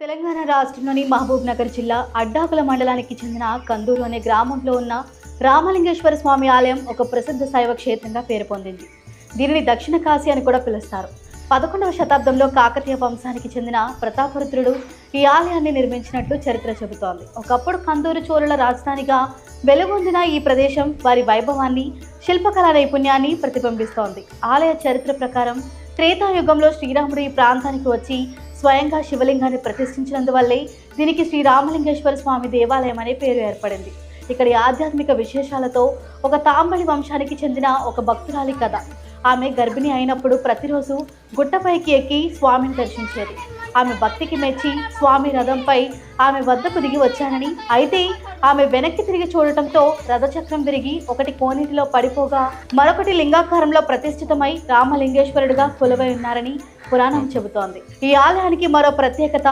తెలంగాణ రాష్ట్రంలోని మహబూబ్ నగర్ జిల్లా అడ్డాకుల మండలానికి చెందిన కందూరు అనే గ్రామంలో ఉన్న రామలింగేశ్వర స్వామి ఆలయం ఒక ప్రసిద్ధ శైవ క్షేత్రంగా పేరు పొందింది. దీనిని దక్షిణ కాశీ అని కూడా పిలుస్తారు. 11వ శతాబ్దంలో కాకతీయ వంశానికి చెందిన ప్రతాపరుద్రుడు ఈ ఆలయాన్ని నిర్మించినట్లు చరిత్ర చెబుతోంది. ఒకప్పుడు కందూరు చోళుల రాజధానిగా వెలుగొందిన ఈ ప్రదేశం వారి వైభవాన్ని, శిల్పకళా నైపుణ్యాన్ని ప్రతిబింబిస్తోంది. ఆలయ చరిత్ర ప్రకారం త్రేతాయుగంలో శ్రీరాముడు ఈ ప్రాంతానికి వచ్చి స్వయంగా శివలింగాన్ని ప్రతిష్ఠించినందువల్లే దీనికి శ్రీ రామలింగేశ్వర స్వామి దేవాలయం అనే పేరు ఏర్పడింది. ఇక్కడి ఆధ్యాత్మిక విశేషాలతో ఒక తాంబళి వంశానికి చెందిన ఒక భక్తురాలి కథ. ఆమె గర్భిణి అయినప్పుడు ప్రతిరోజు గుట్టపైకి ఎక్కి స్వామిని దర్శించేది. ఆమె భక్తికి మెచ్చి స్వామి రథంపై ఆమె వద్దకు దిగి వచ్చానని, అయితే ఆమె వెనక్కి తిరిగి చూడటంతో రథచక్రం విరిగి ఒకటి కోనేటిలో పడిపోగా మరొకటి లింగాకారంలో ప్రతిష్ఠితమై రామలింగేశ్వరుడుగా కొలువై ఉన్నారని పురాణం చెబుతోంది. ఈ ఆలయానికి మరో ప్రత్యేకత